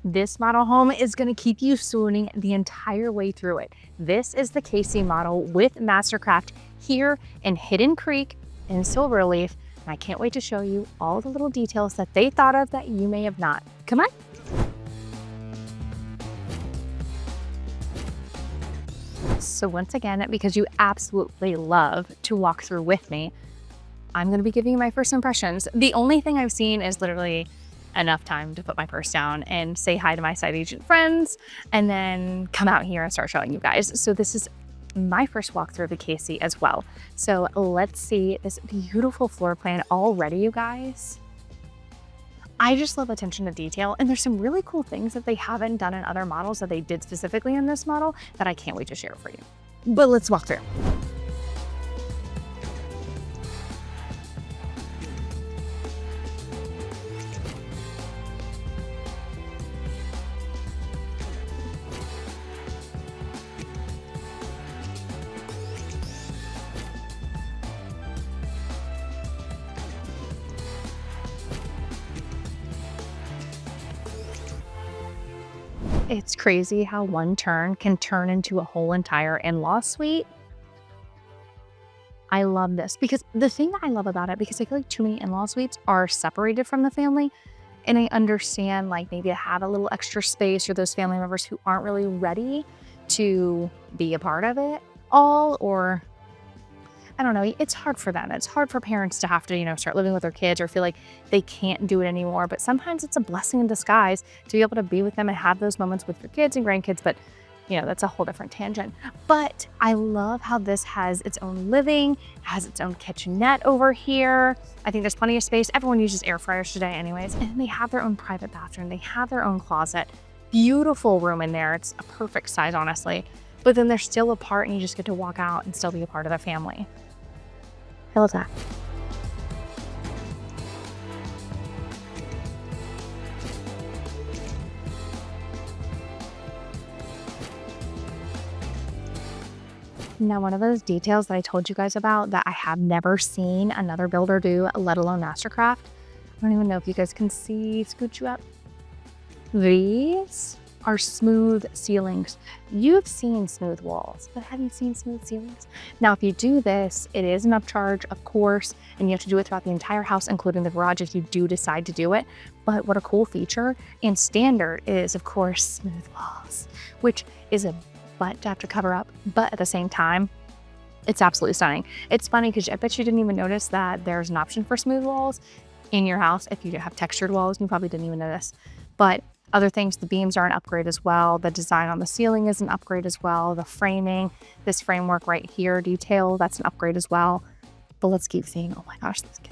This model home is going to keep you swooning the entire way through it. This is the KASIE model with MasterCraft here in Hidden Creek in Silverleaf. And I can't wait to show you all the little details that they thought of that you may have not. Come on. So once again, because you absolutely love to walk through with me, I'm going to be giving you my first impressions. The only thing I've seen is literally enough time to put my purse down and say hi to my side agent friends and then come out here and start showing you guys. So this is my first walkthrough of the KASIE as well. So let's see this beautiful floor plan already, you guys. I just love attention to detail, and there's some really cool things that they haven't done in other models that they did specifically in this model that I can't wait to share for you. But let's walk through. It's crazy how one turn can turn into a whole entire in-law suite. I love this because the thing that I love about it, because I feel like too many in-law suites are separated from the family, and I understand like maybe to have a little extra space or those family members who aren't really ready to be a part of it all, or I don't know, it's hard for them. It's hard for parents to have to, start living with their kids or feel like they can't do it anymore. But sometimes it's a blessing in disguise to be able to be with them and have those moments with your kids and grandkids. But, that's a whole different tangent. But I love how this has its own living, has its own kitchenette over here. I think there's plenty of space. Everyone uses air fryers today anyways. And they have their own private bathroom. They have their own closet. Beautiful room in there. It's a perfect size, honestly. But then they're still apart and you just get to walk out and still be a part of the family. I love that. Now, one of those details that I told you guys about that I have never seen another builder do, let alone MasterCraft. I don't even know if you guys can see, scoot you up. These are smooth ceilings. You've seen smooth walls, but have you seen smooth ceilings? Now, if you do this, it is an upcharge, of course, and you have to do it throughout the entire house, including the garage if you do decide to do it. But what a cool feature and standard is, of course, smooth walls, which is a butt to have to cover up, but at the same time, it's absolutely stunning. It's funny because I bet you didn't even notice that there's an option for smooth walls in your house. If you have textured walls, you probably didn't even notice. But other things, the beams are an upgrade as well. The design on the ceiling is an upgrade as well. The framing, this framework right here, detail, that's an upgrade as well. But let's keep seeing. Oh my gosh, this kid.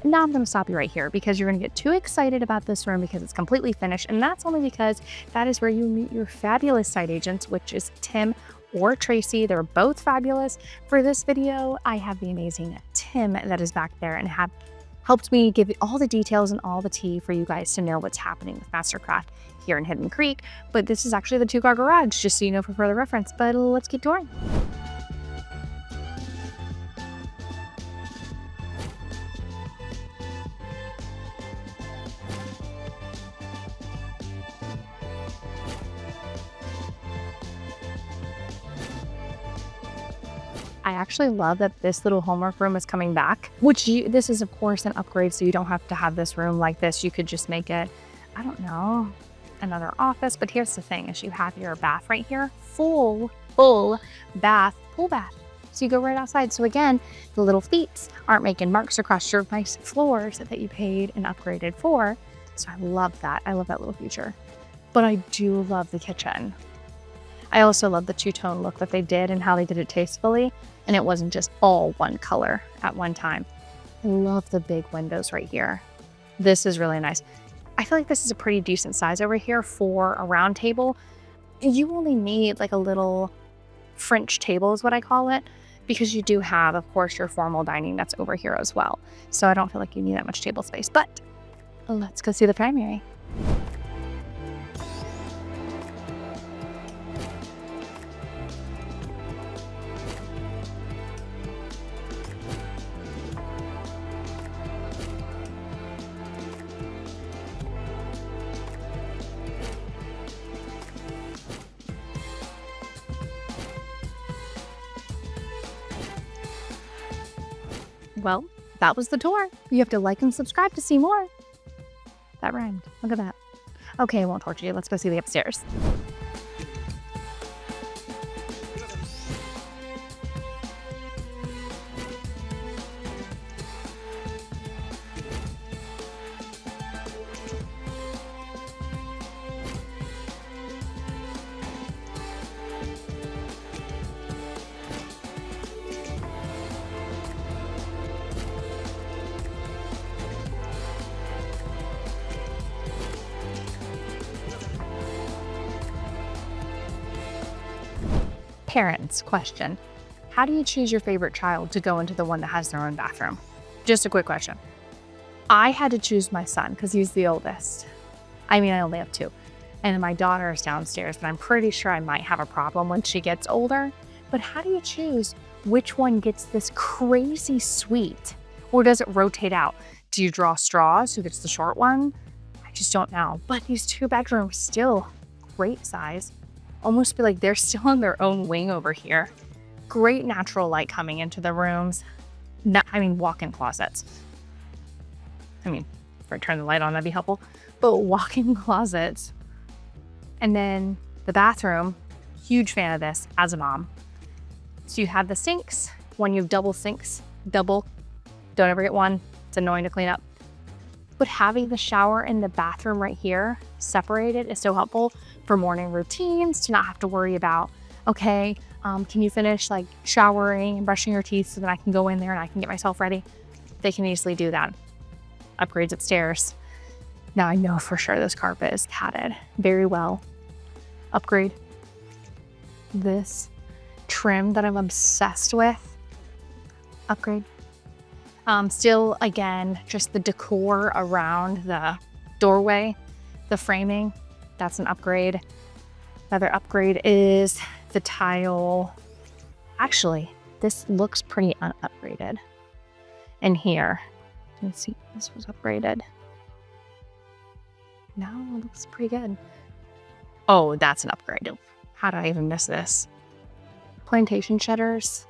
Now I'm going to stop you right here because you're going to get too excited about this room because it's completely finished. And that's only because that is where you meet your fabulous site agents, which is Tim or Tracy. They're both fabulous. For this video, I have the amazing Tim that is back there and have helped me give you all the details and all the tea for you guys to know what's happening with MasterCraft here in Hidden Creek. But this is actually the 2-car garage, just so you know for further reference. But let's keep touring. I actually love that this little homework room is coming back, this is of course an upgrade, so you don't have to have this room like this. You could just make it, I don't know, another office. But here's the thing, is you have your bath right here, full bath, pool bath. So you go right outside. So again, the little feet aren't making marks across your nice floors that you paid and upgraded for. So I love that. I love that little feature. But I do love the kitchen. I also love the two-tone look that they did and how they did it tastefully. And it wasn't just all one color at one time. I love the big windows right here. This is really nice. I feel like this is a pretty decent size over here for a round table. You only need like a little French table is what I call it, because you do have, of course, your formal dining that's over here as well. So I don't feel like you need that much table space, but let's go see the primary. Well, that was the tour. You have to like and subscribe to see more. That rhymed. Look at that. Okay, I won't torture you. Let's go see the upstairs. Parents, question. How do you choose your favorite child to go into the one that has their own bathroom? Just a quick question. I had to choose my son because he's the oldest. I mean, I only have two. And then my daughter is downstairs, but I'm pretty sure I might have a problem when she gets older. But how do you choose which one gets this crazy suite? Or does it rotate out? Do you draw straws? Who gets the short one? I just don't know. But these two bedrooms still great size. Almost feel like they're still in their own wing over here. Great natural light coming into the rooms. Walk-in closets. If I turn the light on, that'd be helpful. But walk-in closets. And then the bathroom, huge fan of this as a mom. So you have the sinks. When you have double sinks, don't ever get one. It's annoying to clean up. But having the shower and the bathroom right here separated is so helpful for morning routines, to not have to worry about, okay, can you finish like showering and brushing your teeth so that I can go in there and I can get myself ready? They can easily do that. Upgrades upstairs. Now I know for sure this carpet is padded very well. Upgrade. This trim that I'm obsessed with. Upgrade. Still, again, just the decor around the doorway, the framing, that's an upgrade. Another upgrade is the tile. Actually, this looks pretty unupgraded in here. Let's see, this was upgraded. No, it looks pretty good. Oh, that's an upgrade. How did I even miss this? Plantation shutters.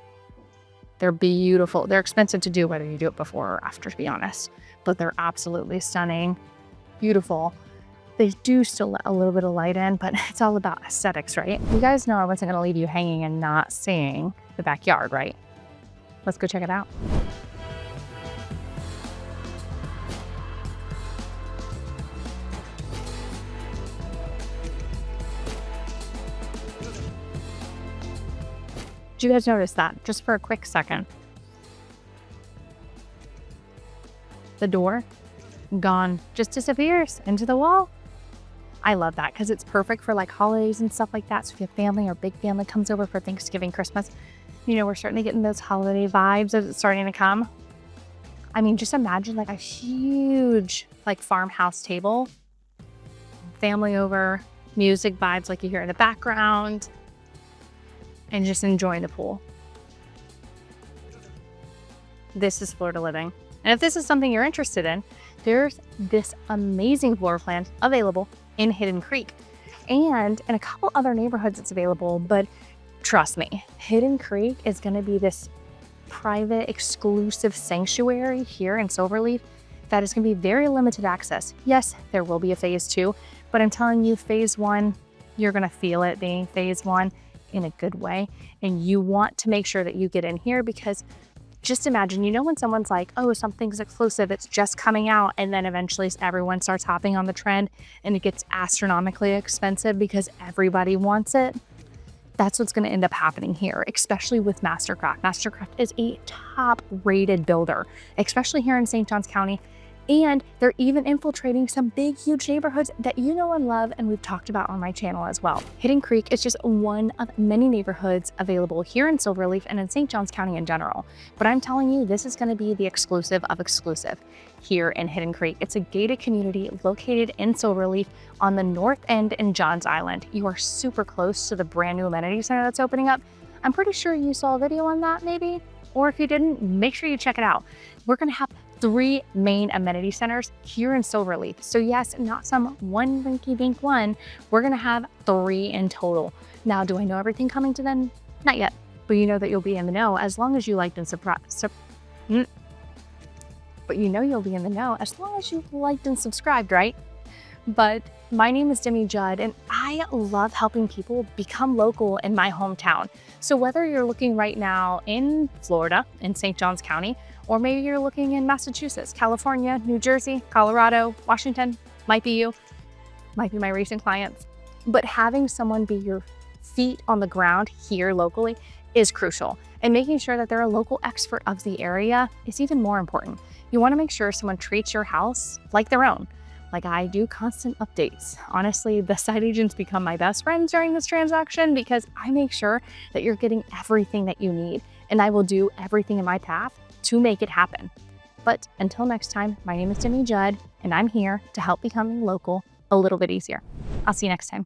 They're beautiful. They're expensive to do whether you do it before or after, to be honest. But they're absolutely stunning. Beautiful. They do still let a little bit of light in, but it's all about aesthetics, right? You guys know I wasn't going to leave you hanging and not seeing the backyard, right? Let's go check it out. Did you guys notice that? Just for a quick second. The door, gone, just disappears into the wall. I love that because it's perfect for like holidays and stuff like that. So if you have family or big family comes over for Thanksgiving, Christmas, we're certainly getting those holiday vibes as it's starting to come. Just imagine like a huge like farmhouse table, family over, music vibes like you hear in the background, and just enjoying the pool. This is Florida living. And if this is something you're interested in, there's this amazing floor plan available in Hidden Creek and in a couple other neighborhoods it's available. But trust me, Hidden Creek is going to be this private, exclusive sanctuary here in Silverleaf that is going to be very limited access. Yes, there will be a phase 2, but I'm telling you, phase 1, you're going to feel it being phase 1 in a good way. And you want to make sure that you get in here because just imagine, when someone's like, oh, something's exclusive, it's just coming out, and then eventually everyone starts hopping on the trend and it gets astronomically expensive because everybody wants it. That's what's going to end up happening here, especially with MasterCraft. MasterCraft is a top rated builder, especially here in St. Johns County. And they're even infiltrating some big, huge neighborhoods that you know and love, and we've talked about on my channel as well. Hidden Creek is just one of many neighborhoods available here in Silverleaf and in St. Johns County in general. But I'm telling you, this is going to be the exclusive of exclusive here in Hidden Creek. It's a gated community located in Silverleaf on the north end in Johns Island. You are super close to the brand new amenity center that's opening up. I'm pretty sure you saw a video on that maybe, or if you didn't, make sure you check it out. We're going to have 3 main amenity centers here in Silverleaf. So yes, not some one rinky-dink one. We're gonna have 3 in total. Now, do I know everything coming to them? Not yet, but you know that you'll be in the know as long as you liked and but you know you'll be in the know as long as you liked and subscribed, right? But my name is Demi Judd, and I love helping people become local in my hometown. So whether you're looking right now in Florida, in St. Johns County, or maybe you're looking in Massachusetts, California, New Jersey, Colorado, Washington, might be you, might be my recent clients. But having someone be your feet on the ground here locally is crucial. And making sure that they're a local expert of the area is even more important. You want to make sure someone treats your house like their own. Like I do constant updates. Honestly, the site agents become my best friends during this transaction because I make sure that you're getting everything that you need, and I will do everything in my path to make it happen. But until next time, my name is Demi Judd, and I'm here to help becoming local a little bit easier. I'll see you next time.